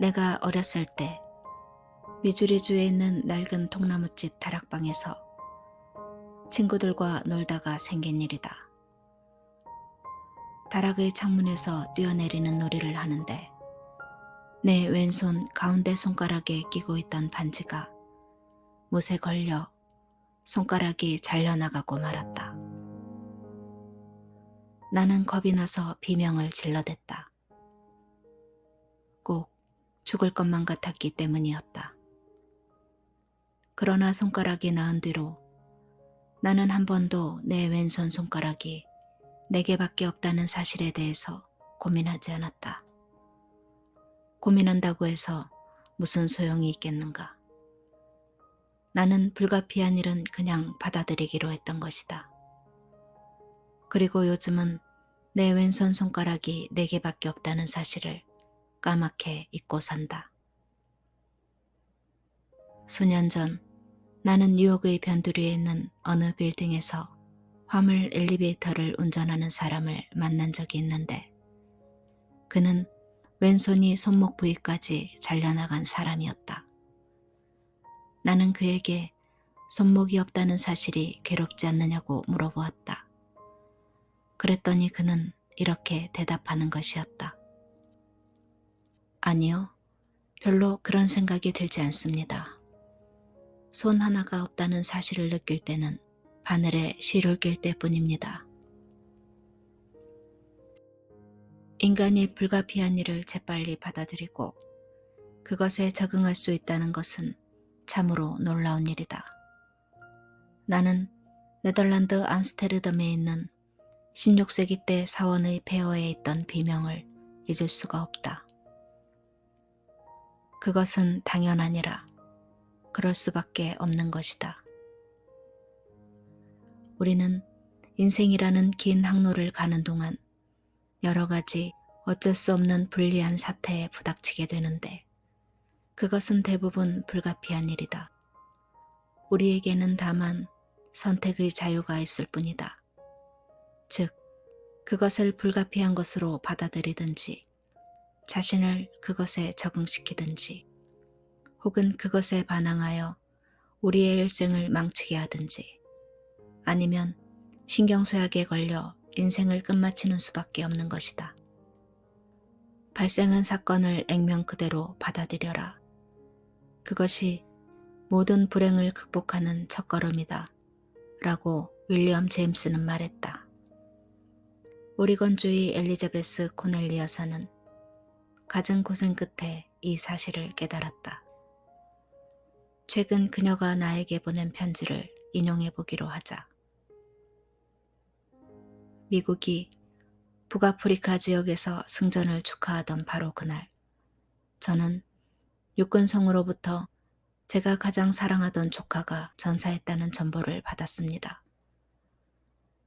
내가 어렸을 때 미주리주에 있는 낡은 통나무집 다락방에서 친구들과 놀다가 생긴 일이다. 다락의 창문에서 뛰어내리는 놀이를 하는데 내 왼손 가운데 손가락에 끼고 있던 반지가 못에 걸려 손가락이 잘려나가고 말았다. 나는 겁이 나서 비명을 질러댔다. 꼭 죽을 것만 같았기 때문이었다. 그러나 손가락이 나은 뒤로 나는 한 번도 내 왼손 손가락이 4개밖에 없다는 사실에 대해서 고민하지 않았다. 고민한다고 해서 무슨 소용이 있겠는가. 나는 불가피한 일은 그냥 받아들이기로 했던 것이다. 그리고 요즘은 내 왼손 손가락이 4개밖에 없다는 사실을 까맣게 잊고 산다. 수년 전 나는 뉴욕의 변두리에 있는 어느 빌딩에서 화물 엘리베이터를 운전하는 사람을 만난 적이 있는데 그는 왼손이 손목 부위까지 잘려나간 사람이었다. 나는 그에게 손목이 없다는 사실이 괴롭지 않느냐고 물어보았다. 그랬더니 그는 이렇게 대답하는 것이었다. 아니요, 별로 그런 생각이 들지 않습니다. 손 하나가 없다는 사실을 느낄 때는 바늘에 실을 낄 때뿐입니다. 인간이 불가피한 일을 재빨리 받아들이고 그것에 적응할 수 있다는 것은 참으로 놀라운 일이다. 나는 네덜란드 암스테르담에 있는 16세기 때 사원의 폐허에 있던 비명을 잊을 수가 없다. 그것은 당연하니라. 그럴 수밖에 없는 것이다. 우리는 인생이라는 긴 항로를 가는 동안 여러 가지 어쩔 수 없는 불리한 사태에 부닥치게 되는데 그것은 대부분 불가피한 일이다. 우리에게는 다만 선택의 자유가 있을 뿐이다. 즉, 그것을 불가피한 것으로 받아들이든지 자신을 그것에 적응시키든지 혹은 그것에 반항하여 우리의 일생을 망치게 하든지 아니면 신경쇠약에 걸려 인생을 끝마치는 수밖에 없는 것이다. 발생한 사건을 액면 그대로 받아들여라. 그것이 모든 불행을 극복하는 첫걸음이다. 라고 윌리엄 제임스는 말했다. 오리건주의 엘리자베스 코넬리 여사는 갖은 고생 끝에 이 사실을 깨달았다. 최근 그녀가 나에게 보낸 편지를 인용해 보기로 하자. 미국이 북아프리카 지역에서 승전을 축하하던 바로 그날, 저는 육군성으로부터 제가 가장 사랑하던 조카가 전사했다는 전보를 받았습니다.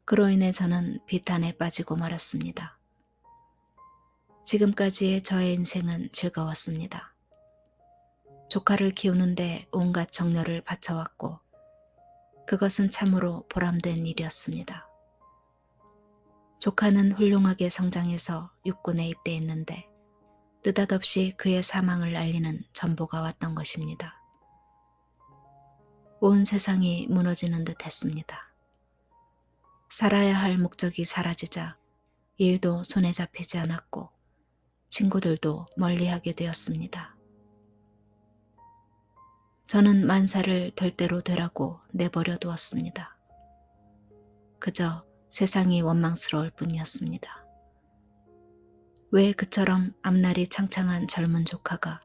그로 인해 저는 비탄에 빠지고 말았습니다. 지금까지의 저의 인생은 즐거웠습니다. 조카를 키우는데 온갖 정열을 바쳐왔고 그것은 참으로 보람된 일이었습니다. 조카는 훌륭하게 성장해서 육군에 입대했는데 느닷없이 그의 사망을 알리는 전보가 왔던 것입니다. 온 세상이 무너지는 듯 했습니다. 살아야 할 목적이 사라지자 일도 손에 잡히지 않았고 친구들도 멀리하게 되었습니다. 저는 만사를 될 대로 되라고 내버려 두었습니다. 그저 세상이 원망스러울 뿐이었습니다. 왜 그처럼 앞날이 창창한 젊은 조카가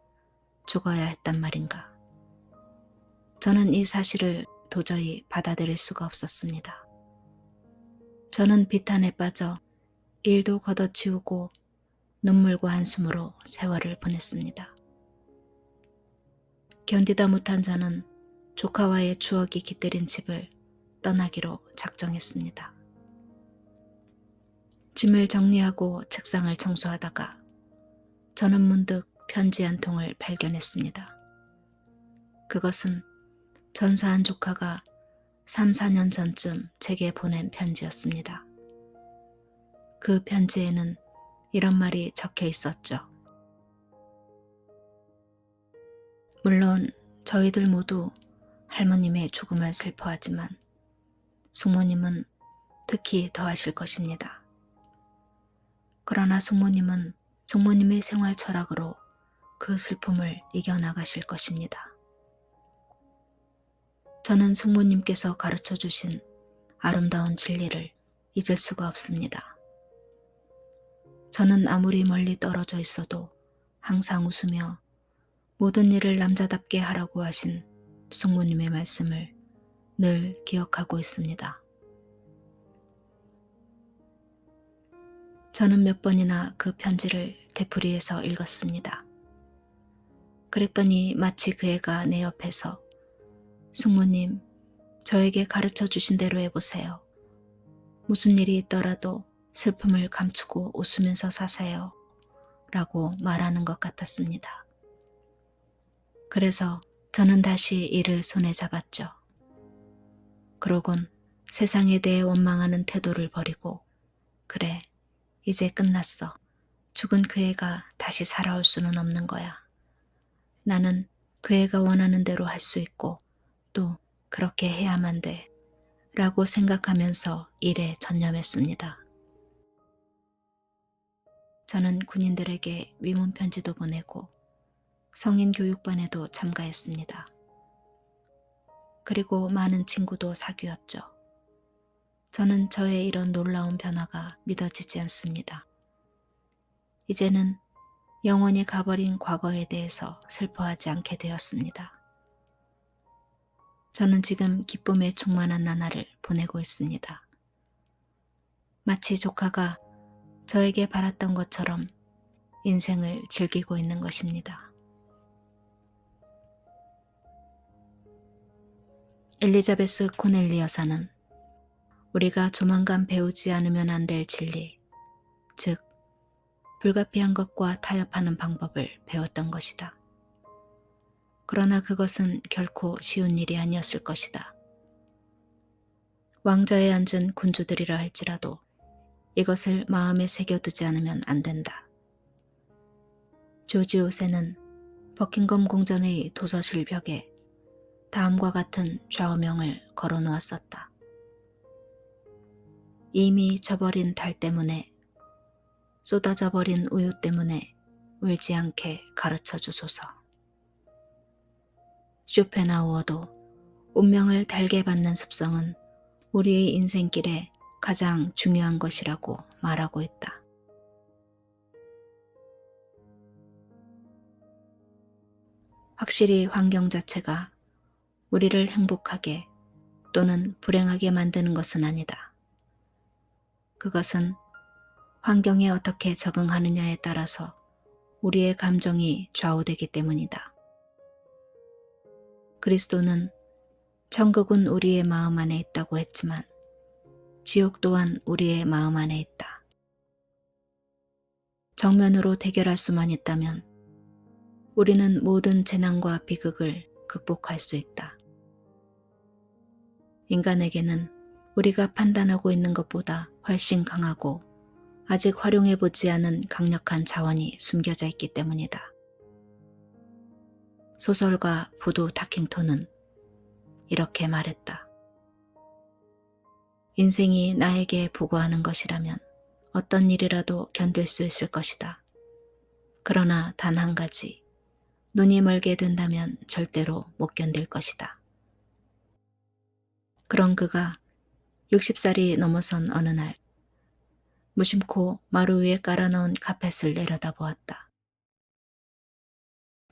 죽어야 했단 말인가. 저는 이 사실을 도저히 받아들일 수가 없었습니다. 저는 비탄에 빠져 일도 걷어치우고 눈물과 한숨으로 세월을 보냈습니다. 견디다 못한 저는 조카와의 추억이 깃들인 집을 떠나기로 작정했습니다. 짐을 정리하고 책상을 청소하다가 저는 문득 편지 한 통을 발견했습니다. 그것은 전사한 조카가 3, 4년 전쯤 제게 보낸 편지였습니다. 그 편지에는 이런 말이 적혀 있었죠. 물론 저희들 모두 할머님의 죽음을 슬퍼하지만 숙모님은 특히 더 하실 것입니다. 그러나 숙모님은 숙모님의 생활 철학으로 그 슬픔을 이겨나가실 것입니다. 저는 숙모님께서 가르쳐 주신 아름다운 진리를 잊을 수가 없습니다. 저는 아무리 멀리 떨어져 있어도 항상 웃으며 모든 일을 남자답게 하라고 하신 숙모님의 말씀을 늘 기억하고 있습니다. 저는 몇 번이나 그 편지를 되풀이해서 읽었습니다. 그랬더니 마치 그 애가 내 옆에서 숙모님, 저에게 가르쳐 주신 대로 해보세요. 무슨 일이 있더라도 슬픔을 감추고 웃으면서 사세요. 라고 말하는 것 같았습니다. 그래서 저는 다시 이를 손에 잡았죠. 그러곤 세상에 대해 원망하는 태도를 버리고 그래, 이제 끝났어. 죽은 그 애가 다시 살아올 수는 없는 거야. 나는 그 애가 원하는 대로 할 수 있고 또 그렇게 해야만 돼. 라고 생각하면서 일에 전념했습니다. 저는 군인들에게 위문 편지도 보내고 성인 교육반에도 참가했습니다. 그리고 많은 친구도 사귀었죠. 저는 저의 이런 놀라운 변화가 믿어지지 않습니다. 이제는 영원히 가버린 과거에 대해서 슬퍼하지 않게 되었습니다. 저는 지금 기쁨에 충만한 나날을 보내고 있습니다. 마치 조카가 저에게 바랐던 것처럼 인생을 즐기고 있는 것입니다. 엘리자베스 코넬리 여사는 우리가 조만간 배우지 않으면 안 될 진리, 즉 불가피한 것과 타협하는 방법을 배웠던 것이다. 그러나 그것은 결코 쉬운 일이 아니었을 것이다. 왕좌에 앉은 군주들이라 할지라도 이것을 마음에 새겨두지 않으면 안 된다. 조지 5세는 버킹엄 궁전의 도서실 벽에 다음과 같은 좌우명을 걸어 놓았었다. 이미 져버린 달 때문에, 쏟아져 버린 우유 때문에 울지 않게 가르쳐 주소서. 쇼펜하우어도 운명을 달게 받는 습성은 우리의 인생길에 가장 중요한 것이라고 말하고 있다. 확실히 환경 자체가 우리를 행복하게 또는 불행하게 만드는 것은 아니다. 그것은 환경에 어떻게 적응하느냐에 따라서 우리의 감정이 좌우되기 때문이다. 그리스도는 천국은 우리의 마음 안에 있다고 했지만 지옥 또한 우리의 마음 안에 있다. 정면으로 대결할 수만 있다면 우리는 모든 재난과 비극을 극복할 수 있다. 인간에게는 우리가 판단하고 있는 것보다 훨씬 강하고 아직 활용해보지 않은 강력한 자원이 숨겨져 있기 때문이다. 소설가 부도 다킹턴은 이렇게 말했다. 인생이 나에게 보고하는 것이라면 어떤 일이라도 견딜 수 있을 것이다. 그러나 단 한 가지, 눈이 멀게 된다면 절대로 못 견딜 것이다. 그런 그가 60살이 넘어선 어느 날 무심코 마루 위에 깔아놓은 카펫을 내려다보았다.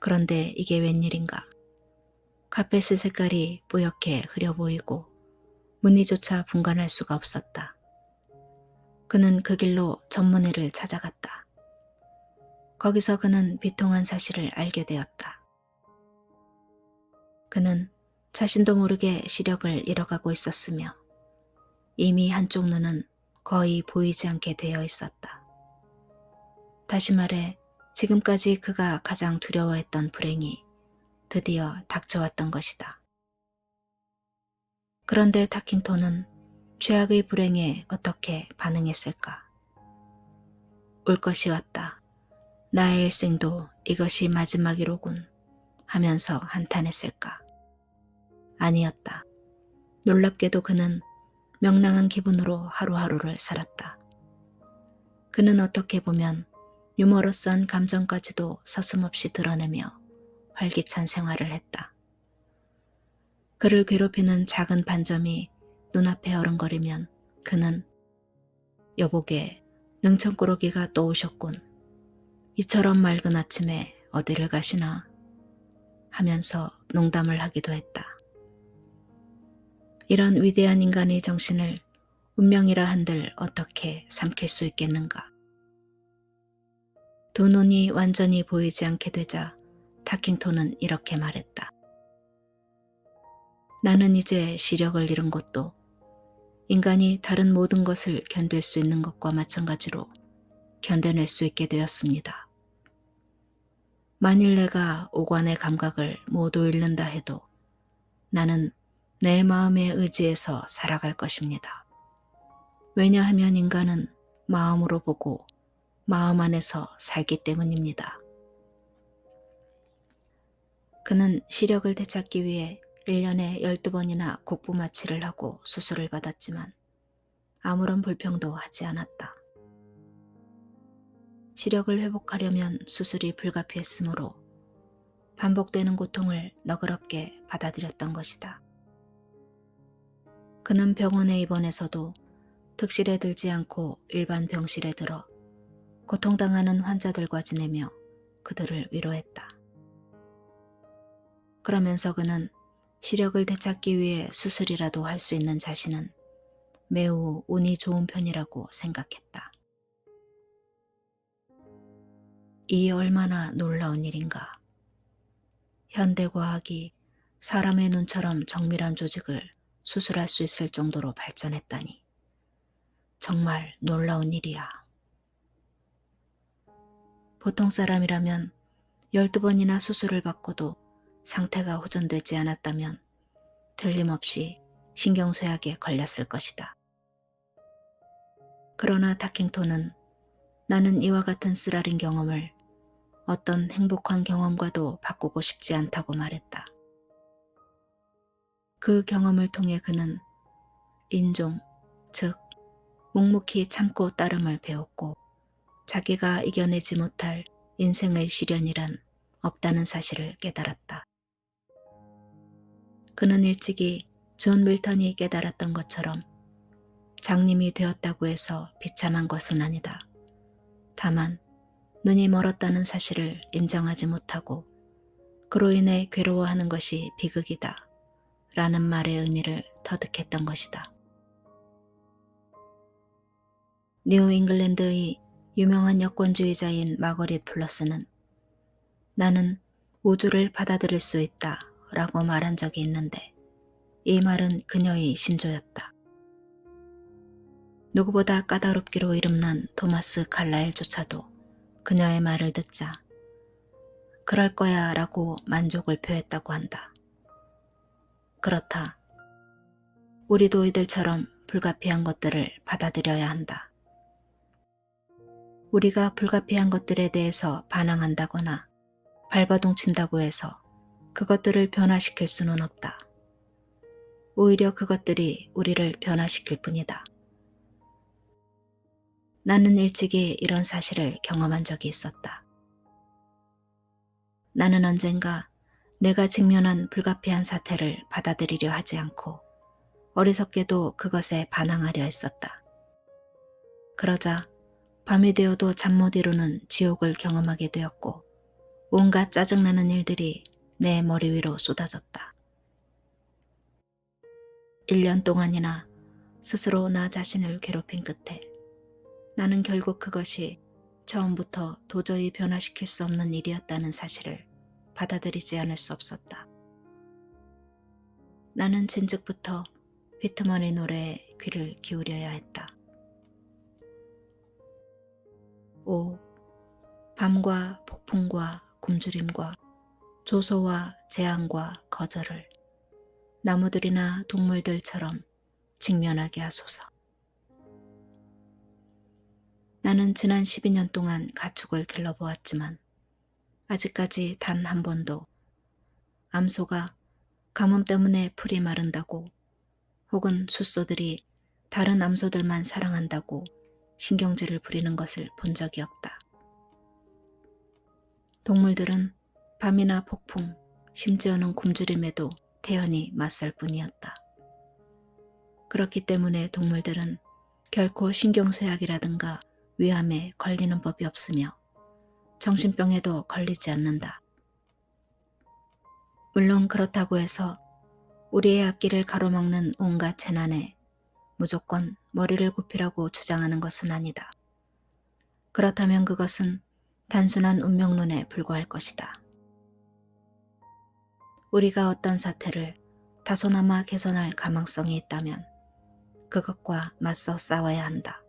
그런데 이게 웬일인가. 카펫의 색깔이 뿌옇게 흐려 보이고 무늬조차 분간할 수가 없었다. 그는 그 길로 전문의를 찾아갔다. 거기서 그는 비통한 사실을 알게 되었다. 그는 자신도 모르게 시력을 잃어가고 있었으며 이미 한쪽 눈은 거의 보이지 않게 되어 있었다. 다시 말해 지금까지 그가 가장 두려워했던 불행이 드디어 닥쳐왔던 것이다. 그런데 타킹톤은 최악의 불행에 어떻게 반응했을까? 올 것이 왔다. 나의 일생도 이것이 마지막이로군. 하면서 한탄했을까? 아니었다. 놀랍게도 그는 명랑한 기분으로 하루하루를 살았다. 그는 어떻게 보면 유머러스한 감정까지도 서슴없이 드러내며 활기찬 생활을 했다. 그를 괴롭히는 작은 반점이 눈앞에 어른거리면 그는 여보게 능청꾸러기가 또 오셨군. 이처럼 맑은 아침에 어디를 가시나 하면서 농담을 하기도 했다. 이런 위대한 인간의 정신을 운명이라 한들 어떻게 삼킬 수 있겠는가. 두 눈이 완전히 보이지 않게 되자 타킹톤은 이렇게 말했다. 나는 이제 시력을 잃은 것도 인간이 다른 모든 것을 견딜 수 있는 것과 마찬가지로 견뎌낼 수 있게 되었습니다. 만일 내가 오관의 감각을 모두 잃는다 해도 나는 내 마음의 의지에서 살아갈 것입니다. 왜냐하면 인간은 마음으로 보고 마음 안에서 살기 때문입니다. 그는 시력을 되찾기 위해 1년에 12번이나 국부 마취를 하고 수술을 받았지만 아무런 불평도 하지 않았다. 시력을 회복하려면 수술이 불가피했으므로 반복되는 고통을 너그럽게 받아들였던 것이다. 그는 병원에 입원해서도 특실에 들지 않고 일반 병실에 들어 고통당하는 환자들과 지내며 그들을 위로했다. 그러면서 그는 시력을 되찾기 위해 수술이라도 할 수 있는 자신은 매우 운이 좋은 편이라고 생각했다. 이 얼마나 놀라운 일인가. 현대과학이 사람의 눈처럼 정밀한 조직을 수술할 수 있을 정도로 발전했다니. 정말 놀라운 일이야. 보통 사람이라면 12번이나 수술을 받고도 상태가 호전되지 않았다면 틀림없이 신경쇠약에 걸렸을 것이다. 그러나 다킹톤은 나는 이와 같은 쓰라린 경험을 어떤 행복한 경험과도 바꾸고 싶지 않다고 말했다. 그 경험을 통해 그는 인종, 즉 묵묵히 참고 따름을 배웠고 자기가 이겨내지 못할 인생의 시련이란 없다는 사실을 깨달았다. 그는 일찍이 존 밀턴이 깨달았던 것처럼 장님이 되었다고 해서 비참한 것은 아니다. 다만 눈이 멀었다는 사실을 인정하지 못하고 그로 인해 괴로워하는 것이 비극이다 라는 말의 의미를 터득했던 것이다. 뉴 잉글랜드의 유명한 여권주의자인 마거릿 플러스는 나는 우주를 받아들일 수 있다 라고 말한 적이 있는데 이 말은 그녀의 신조였다. 누구보다 까다롭기로 이름난 토마스 칼라일조차도 그녀의 말을 듣자 그럴 거야 라고 만족을 표했다고 한다. 그렇다. 우리도 이들처럼 불가피한 것들을 받아들여야 한다. 우리가 불가피한 것들에 대해서 반항한다거나 발버둥친다고 해서 그것들을 변화시킬 수는 없다. 오히려 그것들이 우리를 변화시킬 뿐이다. 나는 일찍이 이런 사실을 경험한 적이 있었다. 나는 언젠가 내가 직면한 불가피한 사태를 받아들이려 하지 않고 어리석게도 그것에 반항하려 했었다. 그러자 밤이 되어도 잠 못 이루는 지옥을 경험하게 되었고 온갖 짜증나는 일들이 내 머리 위로 쏟아졌다. 1년 동안이나 스스로 나 자신을 괴롭힌 끝에 나는 결국 그것이 처음부터 도저히 변화시킬 수 없는 일이었다는 사실을 받아들이지 않을 수 없었다. 나는 진즉부터 휘트먼의 노래에 귀를 기울여야 했다. 오, 밤과 폭풍과 굶주림과 조소와 재앙과 거절을 나무들이나 동물들처럼 직면하게 하소서. 나는 지난 12년 동안 가축을 길러보았지만 아직까지 단 한 번도 암소가 가뭄 때문에 풀이 마른다고 혹은 숫소들이 다른 암소들만 사랑한다고 신경질을 부리는 것을 본 적이 없다. 동물들은 밤이나 폭풍, 심지어는 굶주림에도 태연히 맞설 뿐이었다. 그렇기 때문에 동물들은 결코 신경쇠약이라든가 위암에 걸리는 법이 없으며 정신병에도 걸리지 않는다. 물론 그렇다고 해서 우리의 앞길을 가로막는 온갖 재난에 무조건 머리를 굽히라고 주장하는 것은 아니다. 그렇다면 그것은 단순한 운명론에 불과할 것이다. 우리가 어떤 사태를 다소나마 개선할 가망성이 있다면 그것과 맞서 싸워야 한다.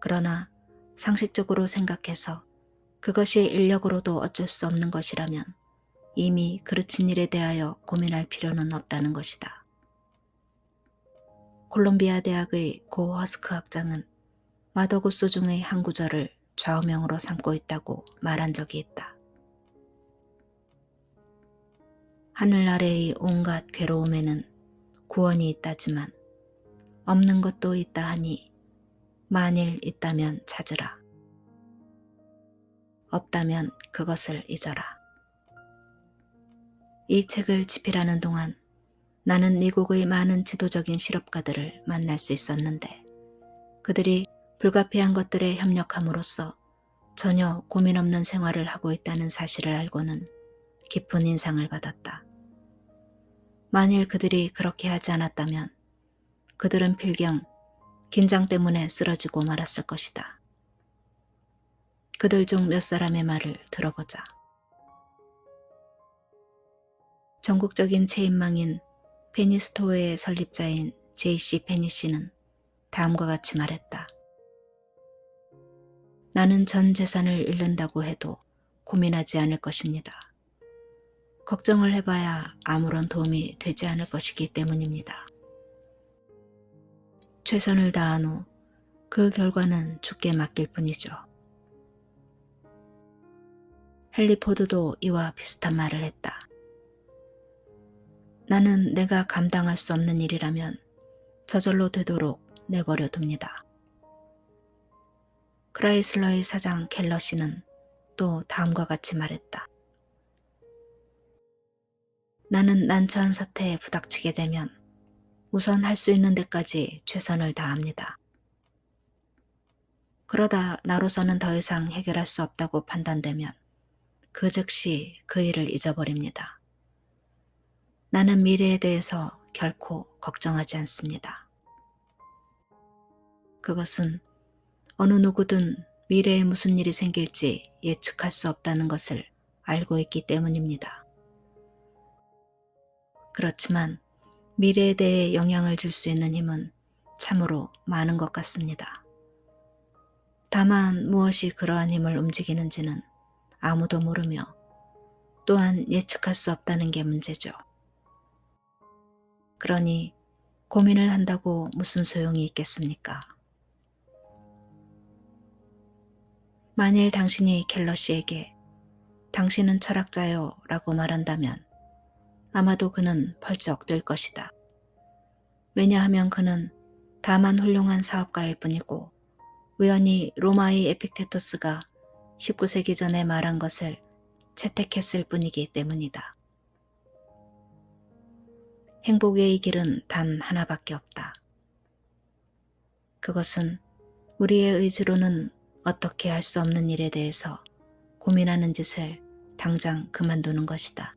그러나 상식적으로 생각해서 그것이 인력으로도 어쩔 수 없는 것이라면 이미 그르친 일에 대하여 고민할 필요는 없다는 것이다. 콜롬비아 대학의 고 허스크 학장은 마더구스 중의 한 구절을 좌우명으로 삼고 있다고 말한 적이 있다. 하늘 아래의 온갖 괴로움에는 구원이 있다지만 없는 것도 있다 하니 만일 있다면 찾으라. 없다면 그것을 잊어라. 이 책을 집필하는 동안 나는 미국의 많은 지도적인 실업가들을 만날 수 있었는데 그들이 불가피한 것들에 협력함으로써 전혀 고민 없는 생활을 하고 있다는 사실을 알고는 깊은 인상을 받았다. 만일 그들이 그렇게 하지 않았다면 그들은 필경 긴장 때문에 쓰러지고 말았을 것이다. 그들 중 몇 사람의 말을 들어보자. 전국적인 체인망인 페니스토어의 설립자인 J.C. 페니 씨는 다음과 같이 말했다. 나는 전 재산을 잃는다고 해도 고민하지 않을 것입니다. 걱정을 해봐야 아무런 도움이 되지 않을 것이기 때문입니다. 최선을 다한 후 그 결과는 주께 맡길 뿐이죠. 헨리 포드도 이와 비슷한 말을 했다. 나는 내가 감당할 수 없는 일이라면 저절로 되도록 내버려 둡니다. 크라이슬러의 사장 켈러 씨는 또 다음과 같이 말했다. 나는 난처한 사태에 부닥치게 되면 우선 할 수 있는 데까지 최선을 다합니다. 그러다 나로서는 더 이상 해결할 수 없다고 판단되면 그 즉시 그 일을 잊어버립니다. 나는 미래에 대해서 결코 걱정하지 않습니다. 그것은 어느 누구든 미래에 무슨 일이 생길지 예측할 수 없다는 것을 알고 있기 때문입니다. 그렇지만 미래에 대해 영향을 줄 수 있는 힘은 참으로 많은 것 같습니다. 다만 무엇이 그러한 힘을 움직이는지는 아무도 모르며 또한 예측할 수 없다는 게 문제죠. 그러니 고민을 한다고 무슨 소용이 있겠습니까? 만일 당신이 켈러 씨에게 당신은 철학자요 라고 말한다면 아마도 그는 펄쩍 뛸 것이다. 왜냐하면 그는 다만 훌륭한 사업가일 뿐이고 우연히 로마의 에픽테토스가 19세기 전에 말한 것을 채택했을 뿐이기 때문이다. 행복의 길은 단 하나밖에 없다. 그것은 우리의 의지로는 어떻게 할 수 없는 일에 대해서 고민하는 짓을 당장 그만두는 것이다.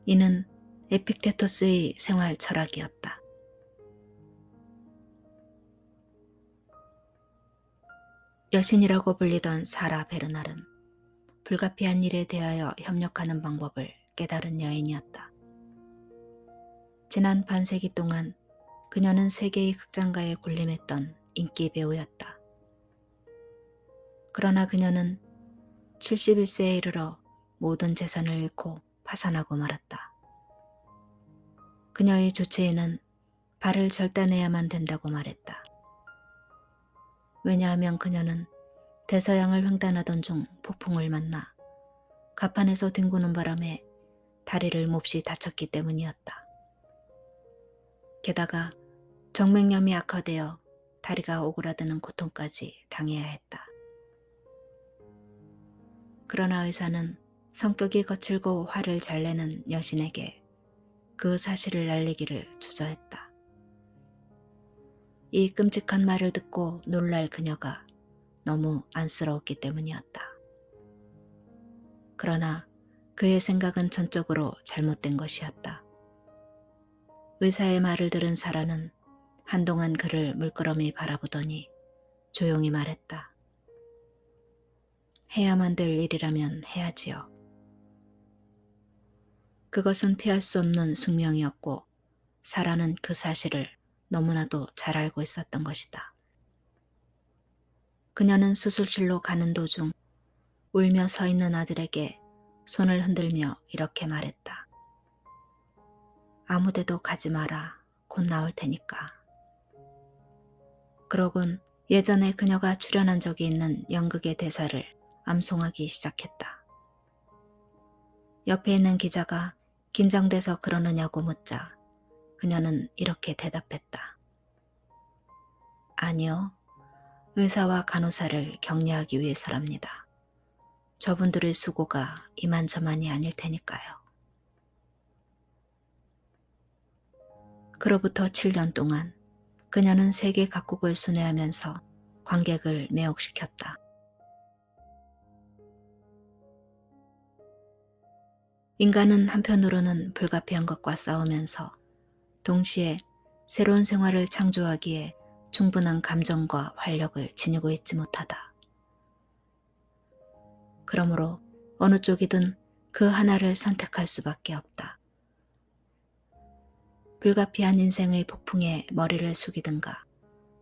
이는 에픽테토스의 생활 철학이었다. 여신이라고 불리던 사라 베르날은 불가피한 일에 대하여 협력하는 방법을 깨달은 여인이었다. 지난 반세기 동안 그녀는 세계의 극장가에 군림했던 인기 배우였다. 그러나 그녀는 71세에 이르러 모든 재산을 잃고 파산하고 말았다. 그녀의 주치의는 발을 절단해야만 된다고 말했다. 왜냐하면 그녀는 대서양을 횡단하던 중 폭풍을 만나 갑판에서 뒹구는 바람에 다리를 몹시 다쳤기 때문이었다. 게다가 정맥염이 악화되어 다리가 오그라드는 고통까지 당해야 했다. 그러나 의사는 성격이 거칠고 화를 잘 내는 여신에게 그 사실을 알리기를 주저했다. 이 끔찍한 말을 듣고 놀랄 그녀가 너무 안쓰러웠기 때문이었다. 그러나 그의 생각은 전적으로 잘못된 것이었다. 의사의 말을 들은 사라는 한동안 그를 물끄러미 바라보더니 조용히 말했다. 해야만 될 일이라면 해야지요. 그것은 피할 수 없는 숙명이었고 사라는 그 사실을 너무나도 잘 알고 있었던 것이다. 그녀는 수술실로 가는 도중 울며 서 있는 아들에게 손을 흔들며 이렇게 말했다. 아무데도 가지 마라. 곧 나올 테니까. 그러곤 예전에 그녀가 출연한 적이 있는 연극의 대사를 암송하기 시작했다. 옆에 있는 기자가 긴장돼서 그러느냐고 묻자 그녀는 이렇게 대답했다. 아니요. 의사와 간호사를 격려하기 위해서랍니다. 저분들의 수고가 이만저만이 아닐 테니까요. 그로부터 7년 동안 그녀는 세계 각국을 순회하면서 관객을 매혹시켰다. 인간은 한편으로는 불가피한 것과 싸우면서 동시에 새로운 생활을 창조하기에 충분한 감정과 활력을 지니고 있지 못하다. 그러므로 어느 쪽이든 그 하나를 선택할 수밖에 없다. 불가피한 인생의 폭풍에 머리를 숙이든가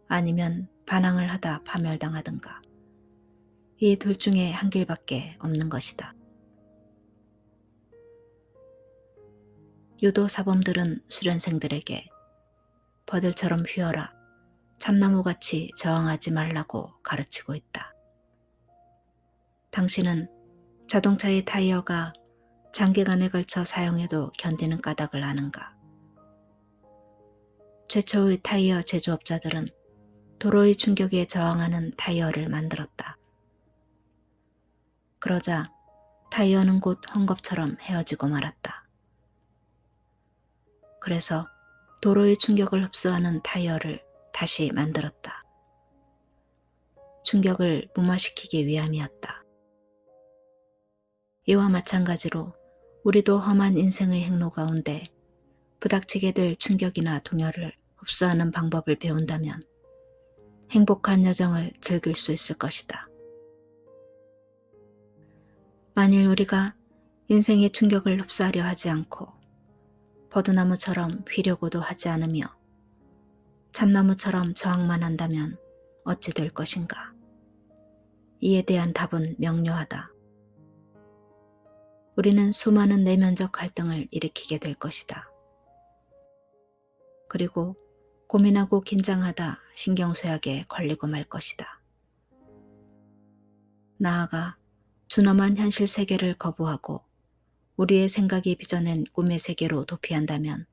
아니면 반항을 하다 파멸당하든가 이 둘 중에 한 길밖에 없는 것이다. 유도 사범들은 수련생들에게 버들처럼 휘어라 참나무같이 저항하지 말라고 가르치고 있다. 당신은 자동차의 타이어가 장기간에 걸쳐 사용해도 견디는 까닭을 아는가? 최초의 타이어 제조업자들은 도로의 충격에 저항하는 타이어를 만들었다. 그러자 타이어는 곧 헝겊처럼 헤어지고 말았다. 그래서 도로의 충격을 흡수하는 타이어를 다시 만들었다. 충격을 무마시키기 위함이었다. 이와 마찬가지로 우리도 험한 인생의 행로 가운데 부닥치게 될 충격이나 동요를 흡수하는 방법을 배운다면 행복한 여정을 즐길 수 있을 것이다. 만일 우리가 인생의 충격을 흡수하려 하지 않고 버드나무처럼 휘려고도 하지 않으며 참나무처럼 저항만 한다면 어찌 될 것인가? 이에 대한 답은 명료하다. 우리는 수많은 내면적 갈등을 일으키게 될 것이다. 그리고 고민하고 긴장하다 신경쇠약에 걸리고 말 것이다. 나아가 준엄한 현실 세계를 거부하고 우리의 생각이 빚어낸 꿈의 세계로 도피한다면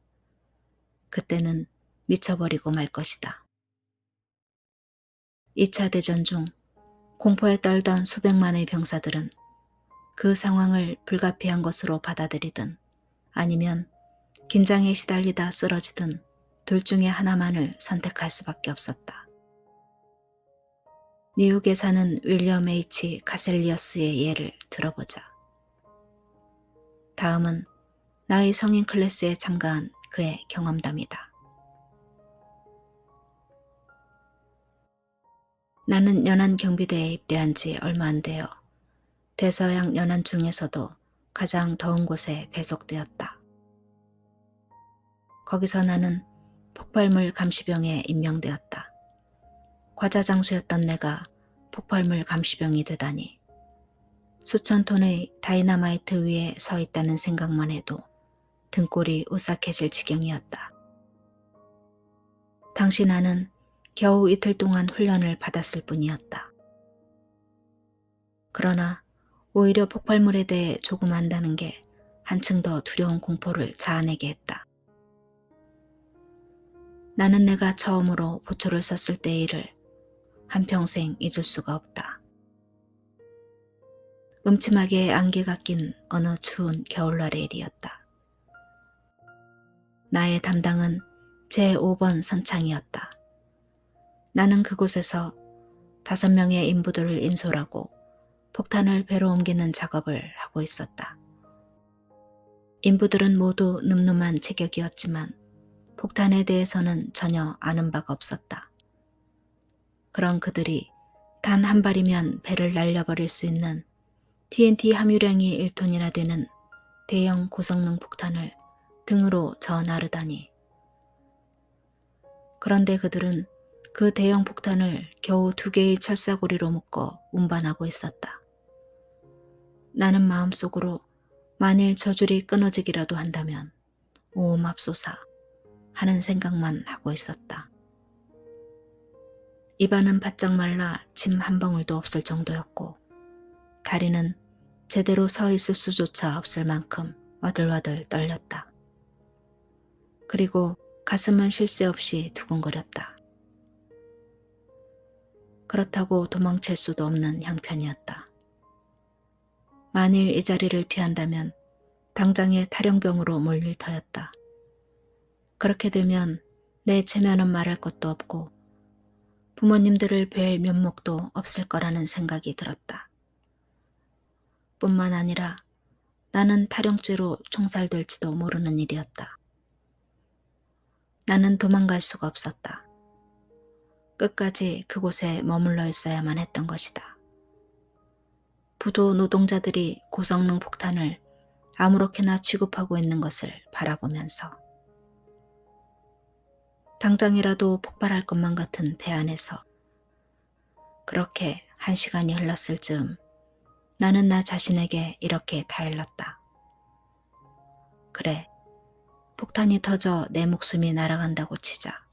그때는 미쳐버리고 말 것이다. 2차 대전 중 공포에 떨던 수백만의 병사들은 그 상황을 불가피한 것으로 받아들이든 아니면 긴장에 시달리다 쓰러지든 둘 중에 하나만을 선택할 수밖에 없었다. 뉴욕에 사는 윌리엄 H. 가셀리어스의 예를 들어보자. 다음은 나의 성인 클래스에 참가한 그의 경험담이다. 나는 연안 경비대에 입대한 지 얼마 안 되어 대서양 연안 중에서도 가장 더운 곳에 배속되었다. 거기서 나는 폭발물 감시병에 임명되었다. 과자장수였던 내가 폭발물 감시병이 되다니 수천 톤의 다이너마이트 위에 서 있다는 생각만 해도 등골이 오싹해질 지경이었다. 당시 나는 겨우 이틀 동안 훈련을 받았을 뿐이었다. 그러나 오히려 폭발물에 대해 조금 안다는 게 한층 더 두려운 공포를 자아내게 했다. 나는 내가 처음으로 보초를 썼을 때의 일을 한평생 잊을 수가 없다. 음침하게 안개가 낀 어느 추운 겨울날의 일이었다. 나의 담당은 제5번 선창이었다. 나는 그곳에서 5명의 인부들을 인솔하고 폭탄을 배로 옮기는 작업을 하고 있었다. 인부들은 모두 늠름한 체격이었지만 폭탄에 대해서는 전혀 아는 바가 없었다. 그런 그들이 단 한 발이면 배를 날려버릴 수 있는 TNT 함유량이 1톤이나 되는 대형 고성능 폭탄을 등으로 저 나르다니. 그런데 그들은 그 대형 폭탄을 겨우 2개의 철사고리로 묶어 운반하고 있었다. 나는 마음속으로 만일 저줄이 끊어지기라도 한다면 오 맙소사 하는 생각만 하고 있었다. 입안은 바짝 말라 침 한 방울도 없을 정도였고 다리는 제대로 서 있을 수조차 없을 만큼 와들와들 떨렸다. 그리고 가슴은 쉴 새 없이 두근거렸다. 그렇다고 도망칠 수도 없는 형편이었다. 만일 이 자리를 피한다면 당장의 탈영병으로 몰릴 터였다. 그렇게 되면 내 체면은 말할 것도 없고 부모님들을 뵐 면목도 없을 거라는 생각이 들었다. 뿐만 아니라 나는 탈영죄로 총살될지도 모르는 일이었다. 나는 도망갈 수가 없었다. 끝까지 그곳에 머물러 있어야만 했던 것이다. 부도 노동자들이 고성능 폭탄을 아무렇게나 취급하고 있는 것을 바라보면서 당장이라도 폭발할 것만 같은 배 안에서 그렇게 1시간이 흘렀을 즈음 나는 나 자신에게 이렇게 다일렀다. 그래, 폭탄이 터져 내 목숨이 날아간다고 치자.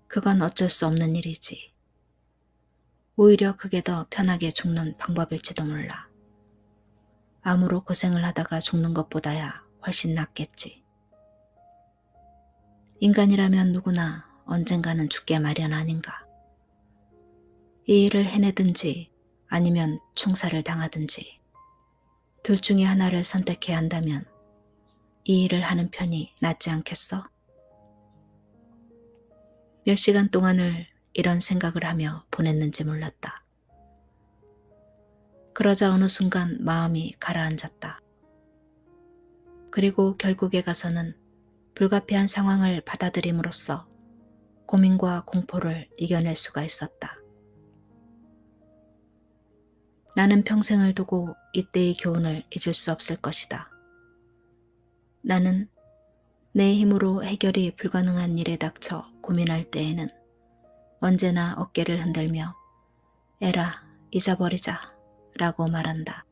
그건 어쩔 수 없는 일이지. 오히려 그게 더 편하게 죽는 방법일지도 몰라. 암으로 고생을 하다가 죽는 것보다야 훨씬 낫겠지. 인간이라면 누구나 언젠가는 죽게 마련 아닌가. 이 일을 해내든지 아니면 총살을 당하든지 둘 중에 하나를 선택해야 한다면 이 일을 하는 편이 낫지 않겠어? 몇 시간 동안을 이런 생각을 하며 보냈는지 몰랐다. 그러자 어느 순간 마음이 가라앉았다. 그리고 결국에 가서는 불가피한 상황을 받아들임으로써 고민과 공포를 이겨낼 수가 있었다. 나는 평생을 두고 이때의 교훈을 잊을 수 없을 것이다. 나는 내 힘으로 해결이 불가능한 일에 닥쳐 고민할 때에는 언제나 어깨를 흔들며 에라, 잊어버리자 라고 말한다.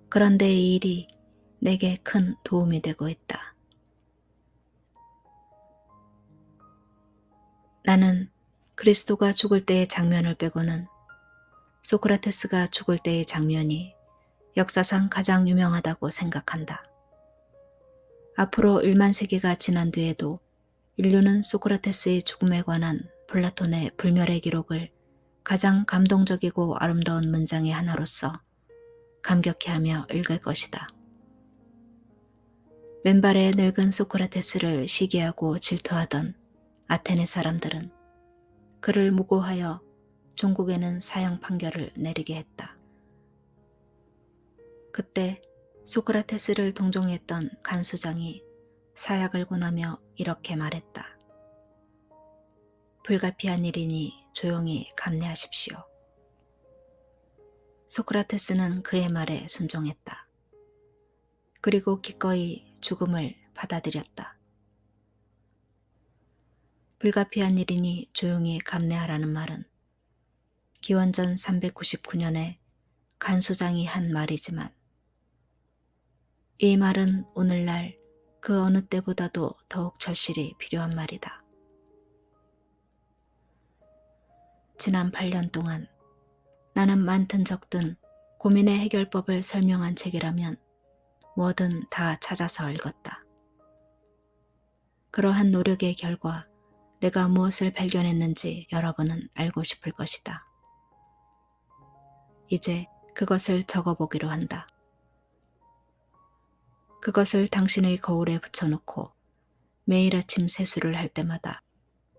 그런데 이 일이 내게 큰 도움이 되고 있다. 나는 그리스도가 죽을 때의 장면을 빼고는 소크라테스가 죽을 때의 장면이 역사상 가장 유명하다고 생각한다. 앞으로 1만 세기가 지난 뒤에도 인류는 소크라테스의 죽음에 관한 플라톤의 불멸의 기록을 가장 감동적이고 아름다운 문장의 하나로서 감격해하며 읽을 것이다. 맨발의 늙은 소크라테스를 시기하고 질투하던 아테네 사람들은 그를 무고하여 종국에는 사형 판결을 내리게 했다. 그때 소크라테스를 동정했던 간수장이 사약을 권하며 이렇게 말했다. 불가피한 일이니 조용히 감내하십시오. 소크라테스는 그의 말에 순종했다. 그리고 기꺼이 죽음을 받아들였다. 불가피한 일이니 조용히 감내하라는 말은 기원전 399년에 간수장이 한 말이지만 이 말은 오늘날 그 어느 때보다도 더욱 절실히 필요한 말이다. 지난 8년 동안 나는 많든 적든 고민의 해결법을 설명한 책이라면 뭐든 다 찾아서 읽었다. 그러한 노력의 결과 내가 무엇을 발견했는지 여러분은 알고 싶을 것이다. 이제 그것을 적어보기로 한다. 그것을 당신의 거울에 붙여놓고 매일 아침 세수를 할 때마다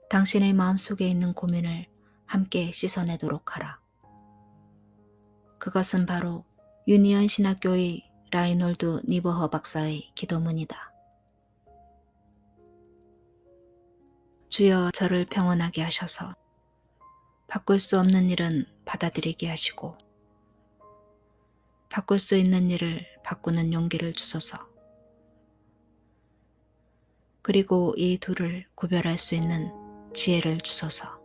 당신의 마음속에 있는 고민을 함께 씻어내도록 하라. 그것은 바로 유니언 신학교의 라이놀드 니버허 박사의 기도문이다. 주여 저를 평온하게 하셔서 바꿀 수 없는 일은 받아들이게 하시고 바꿀 수 있는 일을 바꾸는 용기를 주소서. 그리고 이 둘을 구별할 수 있는 지혜를 주소서.